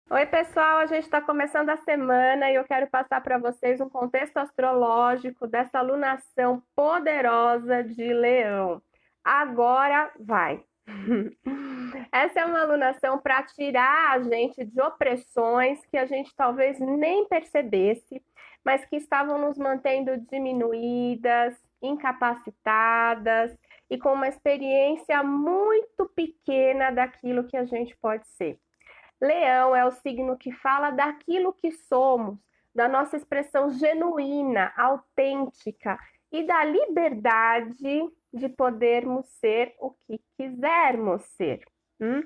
Oi, pessoal, a gente está começando a semana e eu quero passar para vocês um contexto astrológico dessa lunação poderosa de Leão. Agora vai! Essa é uma alunação para tirar a gente de opressões que a gente talvez nem percebesse, mas que estavam nos mantendo diminuídas, incapacitadas e com uma experiência muito pequena daquilo que a gente pode ser. Leão é o signo que fala daquilo que somos, da nossa expressão genuína, autêntica e da liberdade de podermos ser o que quisermos ser. Hum?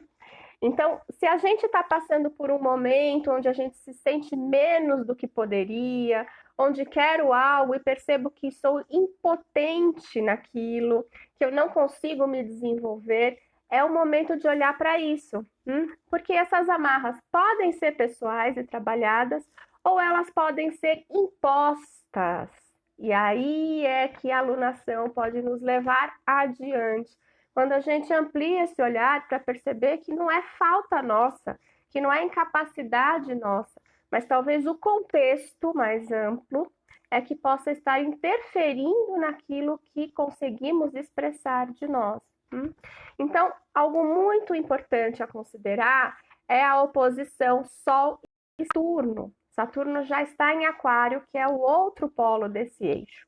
Então, se a gente está passando por um momento onde a gente se sente menos do que poderia, onde quero algo e percebo que sou impotente naquilo, que eu não consigo me desenvolver, é o momento de olhar para isso, porque essas amarras podem ser pessoais e trabalhadas, ou elas podem ser impostas. E aí é que a alunação pode nos levar adiante quando a gente amplia esse olhar para perceber que não é falta nossa, que não é incapacidade nossa, mas talvez o contexto mais amplo é que possa estar interferindo naquilo que conseguimos expressar de nós. Então, algo muito importante a considerar é a oposição Sol e Saturno. Saturno já está em Aquário, que é o outro polo desse eixo.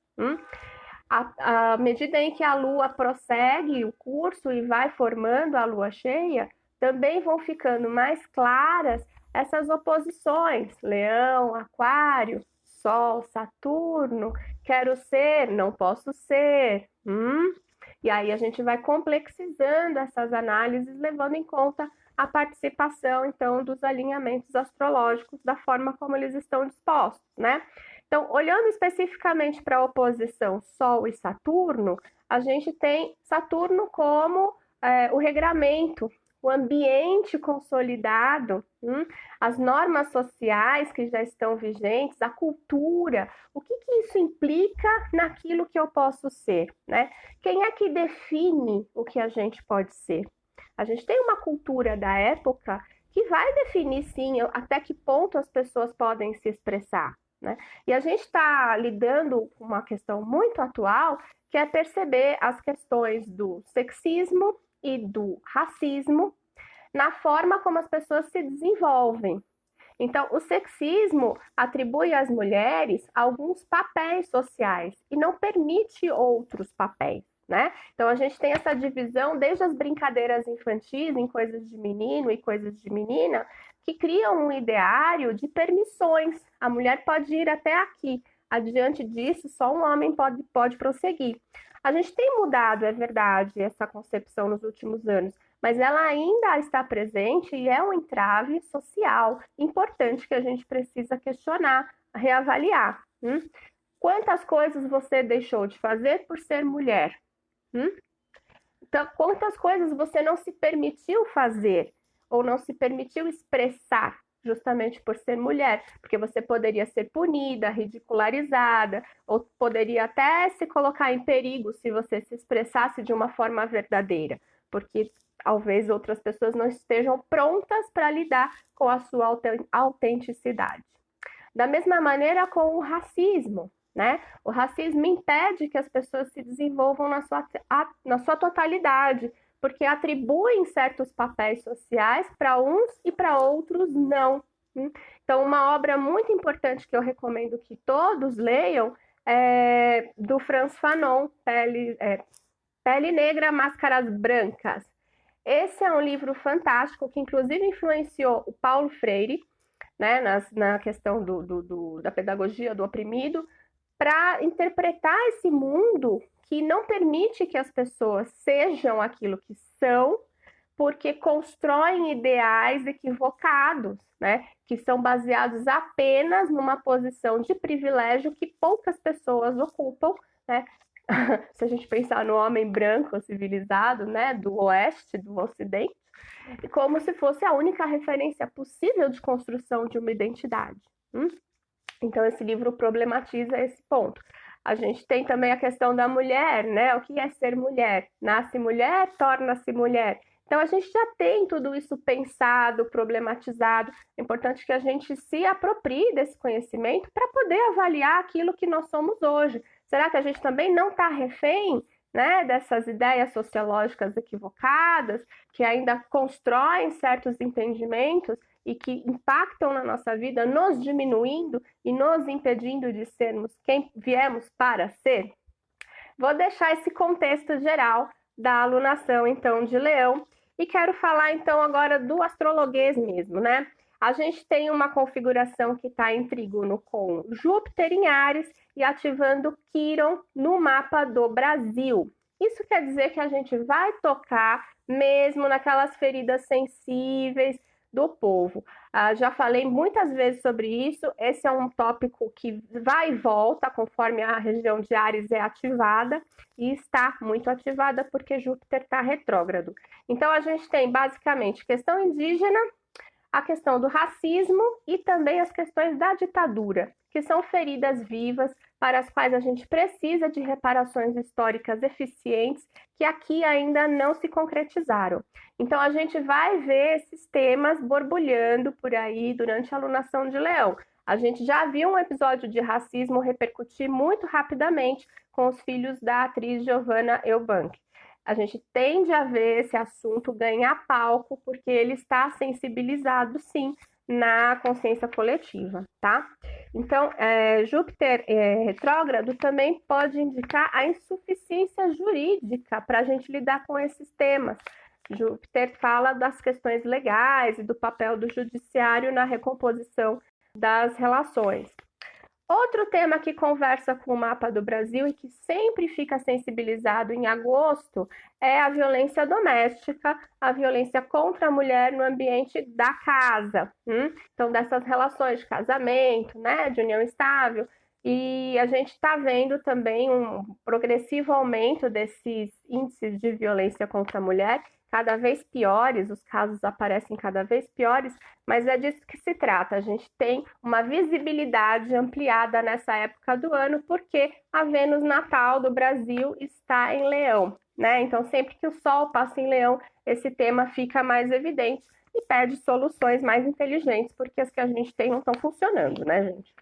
À medida em que a Lua prossegue o curso e vai formando a Lua cheia, também vão ficando mais claras essas oposições: Leão, Aquário, Sol, Saturno, quero ser, não posso ser. E aí a gente vai complexizando essas análises, levando em conta a participação, então, dos alinhamentos astrológicos, da forma como eles estão dispostos, né? Então, olhando especificamente para a oposição Sol e Saturno, a gente tem Saturno como o regramento, o ambiente consolidado, as normas sociais que já estão vigentes, a cultura, o que isso implica naquilo que eu posso ser, né? Quem é que define o que a gente pode ser? A gente tem uma cultura da época que vai definir, sim, até que ponto as pessoas podem se expressar, né? E a gente está lidando com uma questão muito atual, que é perceber as questões do sexismo e do racismo na forma como as pessoas se desenvolvem. Então, o sexismo atribui às mulheres alguns papéis sociais e não permite outros papéis, né? Então, a gente tem essa divisão desde as brincadeiras infantis em coisas de menino e coisas de menina, que criam um ideário de permissões. A mulher pode ir até aqui. Adiante disso, só um homem pode prosseguir. A gente tem mudado, é verdade, essa concepção nos últimos anos, mas ela ainda está presente e é um entrave social importante que a gente precisa questionar, reavaliar. Quantas coisas você deixou de fazer por ser mulher? Então, quantas coisas você não se permitiu fazer ou não se permitiu expressar justamente por ser mulher, porque você poderia ser punida, ridicularizada, ou poderia até se colocar em perigo se você se expressasse de uma forma verdadeira, porque talvez outras pessoas não estejam prontas para lidar com a sua autenticidade. Da mesma maneira com o racismo, né? O racismo impede que as pessoas se desenvolvam na sua totalidade, porque atribuem certos papéis sociais para uns e para outros não. Então, uma obra muito importante que eu recomendo que todos leiam é do Frantz Fanon, Pele Negra, Máscaras Brancas. Esse é um livro fantástico que, inclusive, influenciou o Paulo Freire, né, na questão da pedagogia do oprimido, para interpretar esse mundo que não permite que as pessoas sejam aquilo que são, porque constroem ideais equivocados, né, que são baseados apenas numa posição de privilégio que poucas pessoas ocupam, né? Se a gente pensar no homem branco civilizado, né, do oeste, do ocidente, como se fosse a única referência possível de construção de uma identidade. Então, esse livro problematiza esse ponto. A gente tem também a questão da mulher, né? O que é ser mulher? Nasce mulher, torna-se mulher. Então, a gente já tem tudo isso pensado, problematizado. É importante que a gente se aproprie desse conhecimento para poder avaliar aquilo que nós somos hoje. Será que a gente também não está refém, né, dessas ideias sociológicas equivocadas, que ainda constroem certos entendimentos e que impactam na nossa vida, nos diminuindo e nos impedindo de sermos quem viemos para ser? Vou deixar esse contexto geral da alunação, então, de Leão, e quero falar, então, agora do astrologuês mesmo, né? A gente tem uma configuração que está em trígono com Júpiter em Áries e ativando Quíron no mapa do Brasil. Isso quer dizer que a gente vai tocar mesmo naquelas feridas sensíveis do povo. Já falei muitas vezes sobre isso, esse é um tópico que vai e volta conforme a região de Áries é ativada, e está muito ativada porque Júpiter está retrógrado. Então, a gente tem basicamente questão indígena, a questão do racismo e também as questões da ditadura, que são feridas vivas para as quais a gente precisa de reparações históricas eficientes que aqui ainda não se concretizaram. Então, a gente vai ver esses temas borbulhando por aí durante a alunação de Leão. A gente já viu um episódio de racismo repercutir muito rapidamente com os filhos da atriz Giovanna Eubank. A gente tende a ver esse assunto ganhar palco porque ele está sensibilizado, sim, na consciência coletiva, tá? Então, Júpiter retrógrado também pode indicar a insuficiência jurídica para a gente lidar com esses temas. Júpiter fala das questões legais e do papel do judiciário na recomposição das relações. Outro tema que conversa com o mapa do Brasil e que sempre fica sensibilizado em agosto é a violência doméstica, a violência contra a mulher no ambiente da casa. Então, dessas relações de casamento, né, de união estável. E a gente está vendo também um progressivo aumento desses índices de violência contra a mulher, cada vez piores, os casos aparecem cada vez piores, mas é disso que se trata. A gente tem uma visibilidade ampliada nessa época do ano, porque a Vênus natal do Brasil está em Leão, né? Então, sempre que o Sol passa em Leão, esse tema fica mais evidente e pede soluções mais inteligentes, porque as que a gente tem não estão funcionando, né, gente?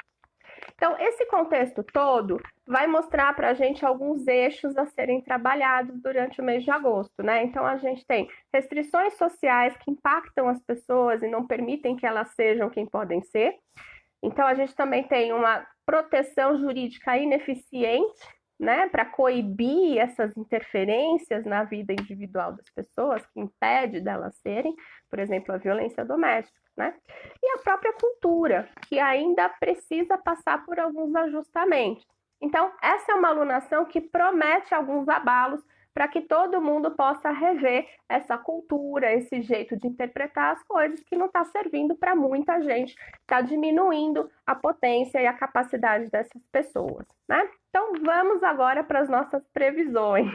Então, esse contexto todo vai mostrar para a gente alguns eixos a serem trabalhados durante o mês de agosto, né? Então, a gente tem restrições sociais que impactam as pessoas e não permitem que elas sejam quem podem ser. Então, a gente também tem uma proteção jurídica ineficiente, né, para coibir essas interferências na vida individual das pessoas, que impede delas serem, por exemplo, a violência doméstica, né? E a própria cultura, que ainda precisa passar por alguns ajustamentos. Então, essa é uma alunação que promete alguns abalos para que todo mundo possa rever essa cultura, esse jeito de interpretar as coisas que não está servindo para muita gente, está diminuindo a potência e a capacidade dessas pessoas, né? Então, vamos agora para as nossas previsões.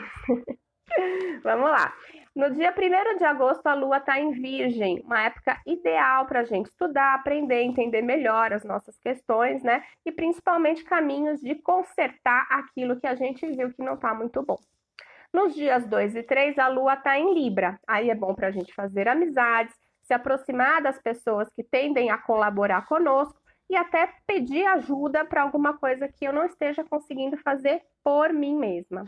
Vamos lá. No dia 1º de agosto, a Lua está em Virgem, uma época ideal para a gente estudar, aprender, entender melhor as nossas questões, né? E principalmente caminhos de consertar aquilo que a gente viu que não está muito bom. Nos dias 2 e 3, a Lua está em Libra. Aí é bom para a gente fazer amizades, se aproximar das pessoas que tendem a colaborar conosco e até pedir ajuda para alguma coisa que eu não esteja conseguindo fazer por mim mesma.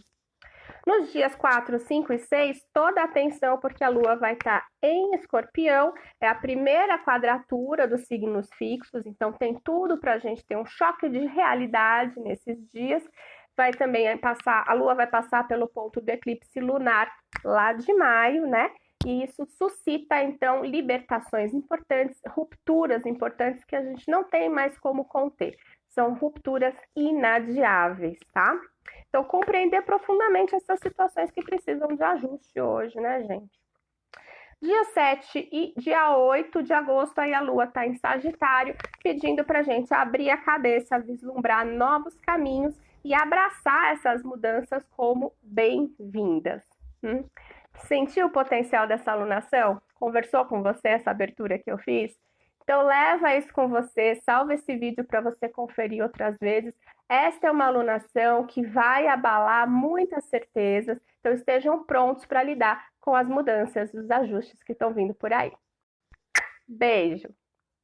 Nos dias 4, 5 e 6, toda a atenção, porque a Lua vai estar em Escorpião, é a primeira quadratura dos signos fixos, então tem tudo para a gente ter um choque de realidade nesses dias. Vai também passar, a Lua vai passar pelo ponto do eclipse lunar lá de maio, né? E isso suscita, então, libertações importantes, rupturas importantes que a gente não tem mais como conter. São rupturas inadiáveis, tá? Então, compreender profundamente essas situações que precisam de ajuste hoje, né, gente? Dia 7 e dia 8 de agosto, aí a Lua está em Sagitário, pedindo para a gente abrir a cabeça, vislumbrar novos caminhos e abraçar essas mudanças como bem-vindas. Sentiu o potencial dessa alunação? Conversou com você essa abertura que eu fiz? Então leva isso com você, salva esse vídeo para você conferir outras vezes. Esta é uma alunação que vai abalar muitas certezas, então estejam prontos para lidar com as mudanças, os ajustes que estão vindo por aí. Beijo!